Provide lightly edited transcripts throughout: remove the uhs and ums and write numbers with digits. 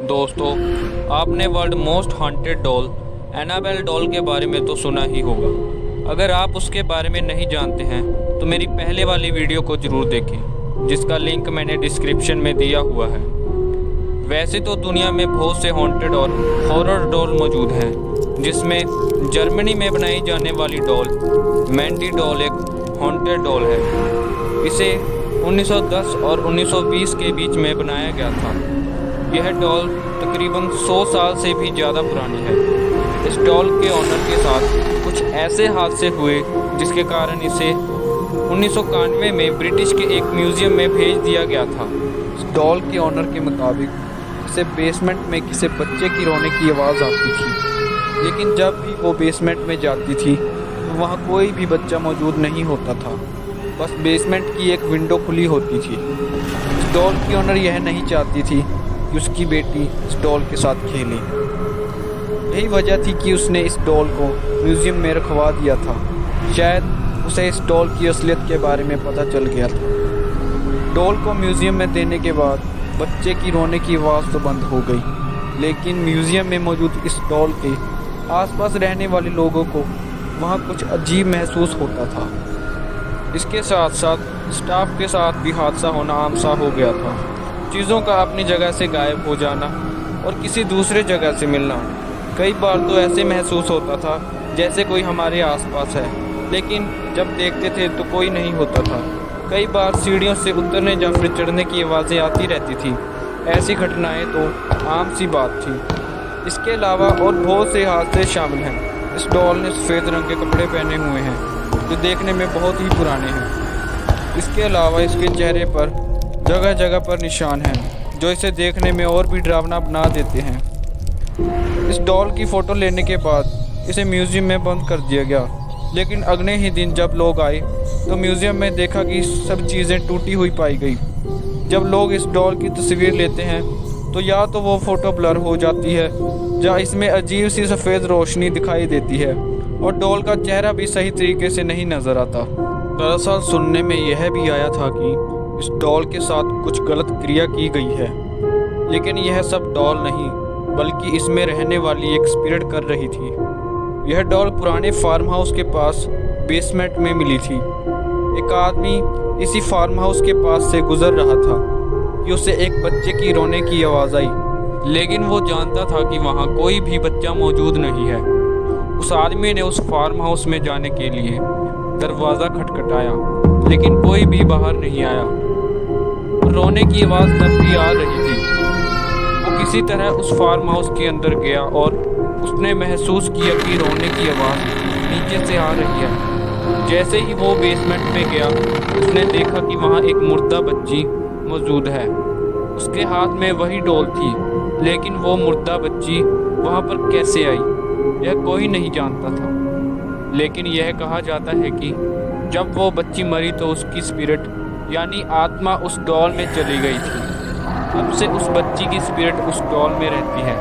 दोस्तों, आपने world most haunted doll Annabelle doll के बारे में तो सुना ही होगा। अगर आप उसके बारे में नहीं जानते हैं तो मेरी पहले वाली वीडियो को ज़रूर देखें, जिसका लिंक मैंने डिस्क्रिप्शन में दिया हुआ है। वैसे तो दुनिया में बहुत से हॉन्टेड और हॉरर डॉल मौजूद हैं, जिसमें जर्मनी में बनाई जाने वाली डॉल मैंडी डॉल एक हॉन्टेड डॉल है। इसे 1910 और 1920 के बीच में बनाया गया था। यह डॉल तकरीबन 100 साल से भी ज़्यादा पुरानी है। इस डॉल के ऑनर के साथ कुछ ऐसे हादसे हुए जिसके कारण इसे 1991 में ब्रिटिश के एक म्यूज़ियम में भेज दिया गया था। इस डॉल के ऑनर के मुताबिक इसे बेसमेंट में किसी बच्चे की रोने की आवाज़ आती थी, लेकिन जब भी वो बेसमेंट में जाती थी तो वहाँ कोई भी बच्चा मौजूद नहीं होता था। बस बेसमेंट की एक विंडो खुली होती थी। इस डॉल की ऑनर यह नहीं चाहती थी कि उसकी बेटी इस डॉल के साथ खेले। यही वजह थी कि उसने इस डॉल को म्यूज़ियम में रखवा दिया था। शायद उसे इस डॉल की असलियत के बारे में पता चल गया था। डॉल को म्यूज़ियम में देने के बाद बच्चे की रोने की आवाज़ तो बंद हो गई, लेकिन म्यूज़ियम में मौजूद इस डॉल के आसपास रहने वाले लोगों को वहाँ कुछ अजीब महसूस होता था। इसके साथ साथ स्टाफ के साथ भी हादसा होना आम सा हो गया था। चीज़ों का अपनी जगह से गायब हो जाना और किसी दूसरे जगह से मिलना। कई बार तो ऐसे महसूस होता था जैसे कोई हमारे आसपास है, लेकिन जब देखते थे तो कोई नहीं होता था। कई बार सीढ़ियों से उतरने या फिर चढ़ने की आवाज़ें आती रहती थी। ऐसी घटनाएं तो आम सी बात थी। इसके अलावा और बहुत से हादसे शामिल हैं। इस डॉल ने सफ़ेद रंग के कपड़े पहने हुए हैं जो देखने में बहुत ही पुराने हैं। इसके अलावा इसके चेहरे पर जगह जगह पर निशान हैं जो इसे देखने में और भी डरावना बना देते हैं। इस डॉल की फ़ोटो लेने के बाद इसे म्यूज़ियम में बंद कर दिया गया, लेकिन अगले ही दिन जब लोग आए तो म्यूज़ियम में देखा कि सब चीज़ें टूटी हुई पाई गई। जब लोग इस डॉल की तस्वीर लेते हैं तो या तो वो फ़ोटो ब्लर हो जाती है या इसमें अजीब सी सफ़ेद रोशनी दिखाई देती है और डॉल का चेहरा भी सही तरीके से नहीं नज़र आता। दरअसल सुनने में यह भी आया था कि इस डॉल के साथ कुछ गलत क्रिया की गई है, लेकिन यह सब डॉल नहीं बल्कि इसमें रहने वाली एक स्पिरिट कर रही थी। यह डॉल पुराने फार्म हाउस के पास बेसमेंट में मिली थी। एक आदमी इसी फार्म हाउस के पास से गुजर रहा था कि उसे एक बच्चे की रोने की आवाज़ आई, लेकिन वो जानता था कि वहाँ कोई भी बच्चा मौजूद नहीं है। उस आदमी ने उस फार्म हाउस में जाने के लिए दरवाज़ा खटखटाया, लेकिन कोई भी बाहर नहीं आया। रोने की आवाज़ तब भी आ रही थी। वो किसी तरह उस फार्म हाउस के अंदर गया और उसने महसूस किया कि रोने की आवाज़ नीचे से आ रही है। जैसे ही वो बेसमेंट में गया उसने देखा कि वहाँ एक मुर्दा बच्ची मौजूद है। उसके हाथ में वही डॉल थी, लेकिन वो मुर्दा बच्ची वहाँ पर कैसे आई यह कोई नहीं जानता था। लेकिन यह कहा जाता है कि जब वो बच्ची मरी तो उसकी स्पिरिट यानी आत्मा उस डॉल में चली गई थी। अब से उस बच्ची की स्पिरिट उस डॉल में रहती है।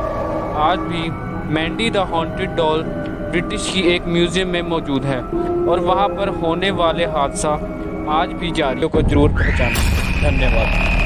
आज भी Mandy the haunted doll British की एक म्यूज़ियम में मौजूद है और वहाँ पर होने वाले हादसा आज भी जारी को जरूर पहचाना। धन्यवाद।